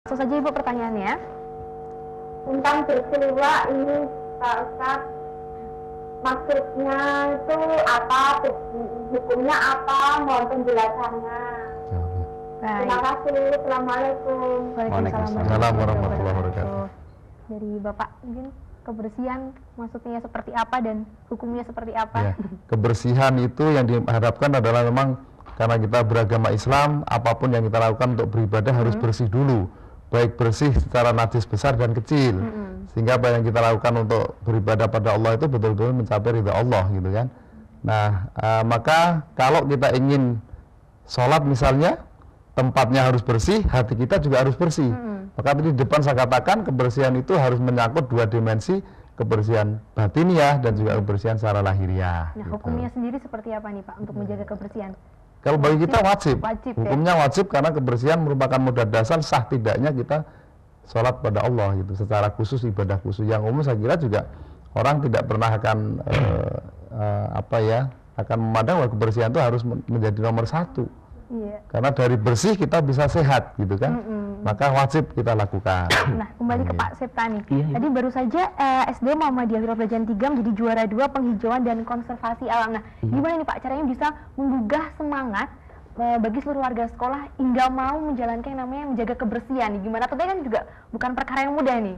Langsung saja Ibu pertanyaannya. Tentang peristiwa ini Pak Ustaz, maksudnya itu apa, hukumnya apa, mohon penjelasannya. Terima kasih. Assalamualaikum. Waalaikumsalam warahmatullahi wabarakatuh. Dari Bapak mungkin kebersihan maksudnya seperti apa dan hukumnya seperti apa? Ya, kebersihan itu yang diharapkan adalah memang karena kita beragama Islam, apapun yang kita lakukan untuk beribadah harus bersih dulu, baik bersih secara najis besar dan kecil, sehingga apa yang kita lakukan untuk beribadah pada Allah itu betul-betul mencapai ridha Allah, gitu kan. Nah, maka kalau kita ingin sholat misalnya, tempatnya harus bersih, hati kita juga harus bersih. Maka tadi di depan saya katakan kebersihan itu harus menyangkut dua dimensi, kebersihan batiniah dan juga kebersihan secara lahiriah. Nah, gitu. hukumnya sendiri seperti apa nih Pak untuk menjaga kebersihan? Kalau bagi kita wajib, hukumnya ya? wajib karena kebersihan merupakan modal dasar sah tidaknya kita sholat pada Allah gitu. Secara khusus ibadah khusus yang umum saya kira juga orang tidak pernah akan akan memandang bahwa kebersihan itu harus menjadi nomor satu. Iya. Karena dari bersih kita bisa sehat gitu kan, maka wajib kita lakukan. Nah, kembali ke Pak Septa nih. Iya. Tadi baru saja SD Muhammadiyah Wiro Brajan 3 menjadi juara 2 penghijauan dan konservasi alam. Nah, gimana nih Pak caranya bisa menggugah semangat bagi seluruh warga sekolah hingga mau menjalankan yang namanya menjaga kebersihan? Gimana? Tentunya kan juga bukan perkara yang mudah nih.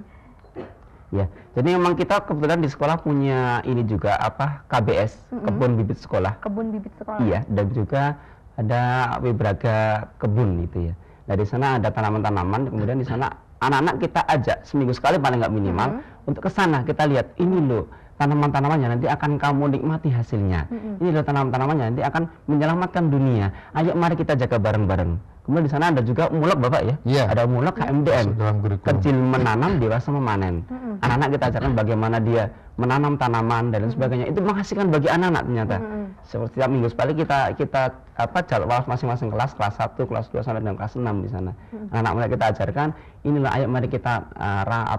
Ya, jadi memang kita kebetulan di sekolah punya ini juga KBS, kebun bibit sekolah. Kebun bibit sekolah. Iya, dan juga ada Wibraga kebun gitu ya. Nah di sana ada tanaman-tanaman, kemudian di sana anak-anak kita ajak seminggu sekali paling nggak minimal untuk ke sana kita lihat ini loh tanaman-tanamannya nanti akan kamu nikmati hasilnya. Ini loh tanaman-tanamannya nanti akan menyelamatkan dunia. Ayo mari kita jaga bareng-bareng. Kemudian di sana ada juga mulak Bapak ya. Iya. Ada mulak KMDM. Kecil menanam, dewasa memanen. Anak-anak kita ajarkan bagaimana dia menanam tanaman dan lain sebagainya. Itu menghasilkan bagi anak-anak ternyata. Seperti tiap minggu sekali kita jadwal masing-masing kelas 1, kelas 2 sampai dengan kelas 6 di sana. Anak-anak mulai kita ajarkan, inilah ayo mari kita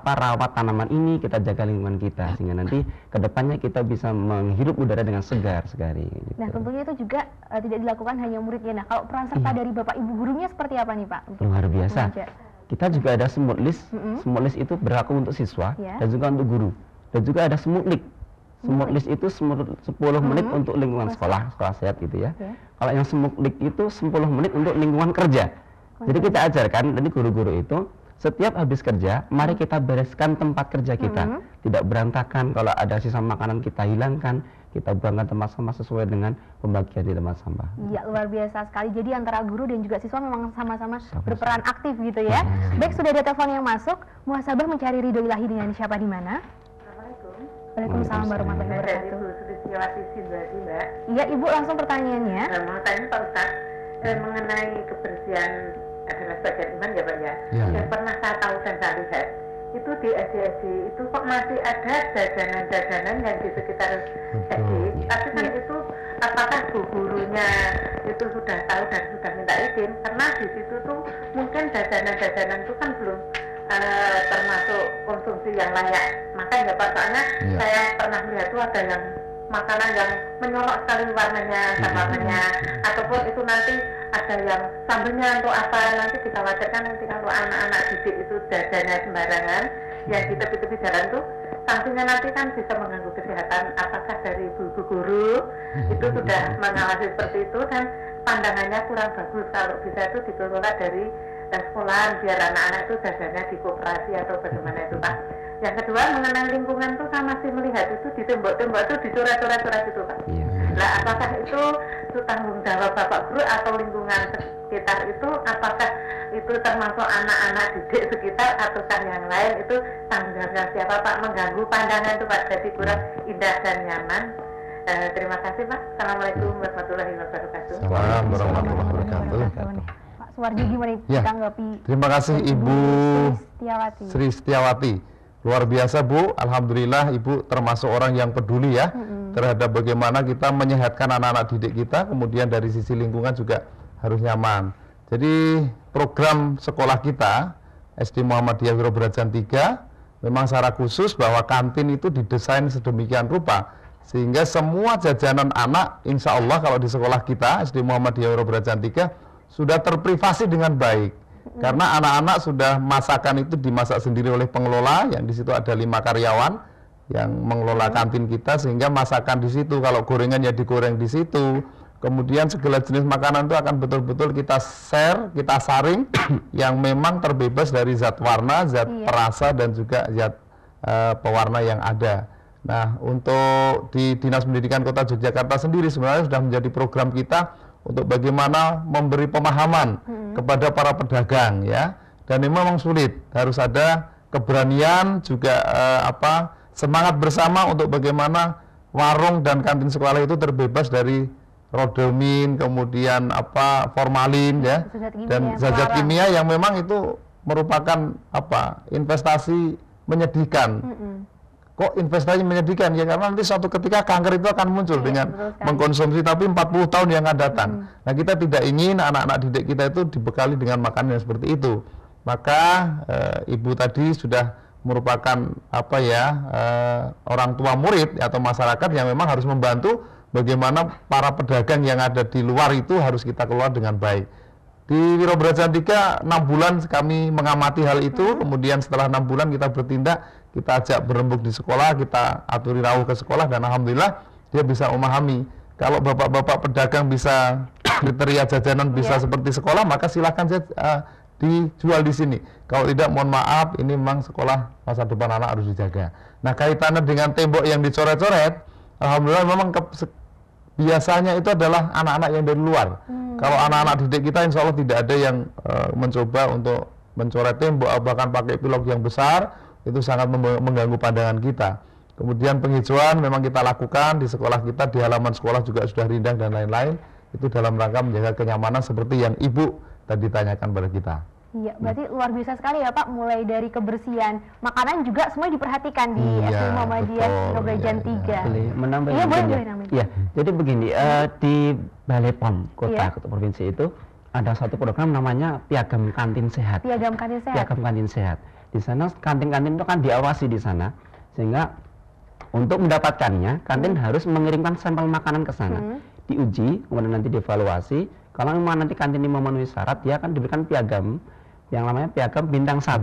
rawat tanaman ini, kita jaga lingkungan kita sehingga nanti kedepannya kita bisa menghirup udara dengan segar sekali. Gitu. Nah, tentunya itu juga tidak dilakukan hanya muridnya. Nah, kalau peran serta dari Bapak Ibu gurunya seperti apa nih Pak? Luar biasa. Kita juga ada semut list. Semut list itu berlaku untuk siswa dan juga untuk guru. Dan juga ada semut lik. Semut list itu 10 menit untuk lingkungan sekolah sehat gitu ya. Kalau yang semut lik itu 10 menit untuk lingkungan kerja. Jadi kita ajarkan dari guru-guru itu setiap habis kerja, mari kita bereskan tempat kerja kita. Tidak berantakan, kalau ada sisa makanan kita hilangkan, kita buangkan tempat sampah sesuai dengan pembagian di tempat sampah. Iya, luar biasa sekali. Jadi antara guru dan juga siswa memang sama-sama berperan aktif gitu ya. Baik, sudah ada telepon yang masuk. Muhasabah mencari ridho ilahi dengan siapa di mana? Waalaikumsalam warahmatullahi wabarakatuh. Ibu Sulistiawati Sidoarjo, Mbak. Iya, Ibu langsung pertanyaannya. Mau tanya Pak Ustaz mengenai kebersihan adalah bagian iman ya Pak ya. Yang pernah saya tahu dan saya lihat itu di SD itu kok masih ada jajanan-jajanan yang di sekitar SD. Tapi kan itu apakah gurunya itu sudah tahu dan sudah minta izin? Karena di situ tuh mungkin jajanan-jajanan itu kan belum termasuk konsumsi yang layak. Makanya Pak, soalnya saya pernah melihat tuh ada yang makanan yang menyolok sekali warnanya, sambalnya, ataupun itu nanti ada yang sambelnya untuk apa, nanti dikhawatirkan nanti kalau anak-anak didik itu jajannya sembarangan, yang di tepi-tepi jalan tuh sanksinya nanti kan bisa mengganggu kesehatan. Apakah dari guru itu sudah mengawasi seperti itu dan pandangannya kurang bagus kalau bisa itu dikelola dari sekolah biar anak-anak itu jajannya di koperasi atau bagaimana itu Pak. Yang kedua mengenai lingkungan tuh saya masih melihat itu di tembok-tembok itu dicoret-coret itu Pak. Nah apakah itu tanggung jawab Bapak Guru atau lingkungan sekitar itu, apakah itu termasuk anak-anak didik sekitar ataukah yang lain, itu tanggung jawab siapa Pak? Mengganggu pandangan itu Pak, jadi kurang indah dan nyaman. Terima kasih Pak. Assalamualaikum warahmatullahi wabarakatuh. Assalamualaikum warahmatullahi wabarakatuh. Pak Suwardi gimana ditanggapi? Terima kasih Ibu Sri Setiawati. Luar biasa Bu, alhamdulillah Ibu termasuk orang yang peduli ya terhadap bagaimana kita menyehatkan anak-anak didik kita, kemudian dari sisi lingkungan juga harus nyaman. Jadi program sekolah kita SD Muhammadiyah Wiro Brajan 3 memang secara khusus bahwa kantin itu didesain sedemikian rupa sehingga semua jajanan anak insya Allah kalau di sekolah kita SD Muhammadiyah Wiro Brajan 3 sudah terprivasi dengan baik. Karena anak-anak sudah masakan itu dimasak sendiri oleh pengelola, yang di situ ada 5 karyawan yang mengelola kantin kita, sehingga masakan di situ, kalau gorengan ya digoreng di situ. Kemudian segala jenis makanan itu akan betul-betul kita share, kita saring yang memang terbebas dari zat warna, zat perasa dan juga zat pewarna yang ada. Nah, untuk di Dinas Pendidikan Kota Yogyakarta sendiri sebenarnya sudah menjadi program kita untuk bagaimana memberi pemahaman kepada para pedagang ya. Dan ini memang sulit, harus ada keberanian juga semangat bersama untuk bagaimana warung dan kantin sekolah itu terbebas dari rodomin, kemudian formalin ya, dan zat kimia yang memang itu merupakan investasi menyedihkan. Kok investasi menyedihkan? Ya karena nanti suatu ketika kanker itu akan muncul dengan mengkonsumsi, tapi 40 tahun yang akan datang. Nah, kita tidak ingin anak-anak didik kita itu dibekali dengan makanan yang seperti itu. Maka ibu tadi sudah merupakan orang tua murid atau masyarakat yang memang harus membantu bagaimana para pedagang yang ada di luar itu harus kita kelola dengan baik. Di Wiro Braja 3 6 bulan kami mengamati hal itu, kemudian setelah 6 bulan kita bertindak, kita ajak berembuk di sekolah, kita aturi rawuh ke sekolah, dan alhamdulillah dia bisa memahami. Kalau bapak-bapak pedagang bisa kriteria jajanan bisa seperti sekolah, maka silahkan dijual di sini. Kalau tidak, mohon maaf, ini memang sekolah masa depan anak harus dijaga. Nah, kaitannya dengan tembok yang dicoret-coret, alhamdulillah memang biasanya itu adalah anak-anak yang dari luar. Kalau anak-anak didik kita insya Allah tidak ada yang mencoba untuk mencoret tembok, bahkan pakai pilok yang besar, itu sangat mengganggu pandangan kita. Kemudian penghijauan memang kita lakukan di sekolah kita, di halaman sekolah juga sudah rindang dan lain-lain, itu dalam rangka menjaga kenyamanan seperti yang Ibu tadi tanyakan pada kita. Iya, berarti luar biasa sekali ya Pak, mulai dari kebersihan makanan juga semua diperhatikan di SD Muhammadiyah Wiro Braja 3. Menambah ya, jadi begini, di Balai POM Kota Provinsi itu ada satu program namanya Piagam Kantin Sehat. Piagam Kantin Sehat. Piagam Kantin Sehat. Di sana kantin-kantin itu kan diawasi di sana, sehingga untuk mendapatkannya kantin harus mengirimkan sampel makanan ke sana, diuji, kemudian nanti dievaluasi. Kalau memang nanti kantin ini memenuhi syarat, dia akan diberikan piagam yang namanya piagam bintang 1.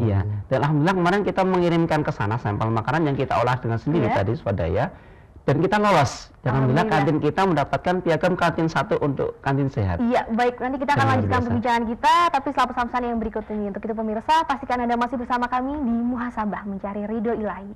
Iya. Dan alhamdulillah kemarin kita mengirimkan ke sana sampel makanan yang kita olah dengan sendiri tadi swadaya, dan kita lolos. Dan alhamdulillah kantin kita mendapatkan piagam kantin 1 untuk kantin sehat. Iya, baik. Nanti kita akan lanjutkan perbincangan kita, tapi setelah pesan-pesan yang berikut ini. Untuk itu pemirsa, pastikan Anda masih bersama kami di Muhasabah Mencari Ridho Ilahi.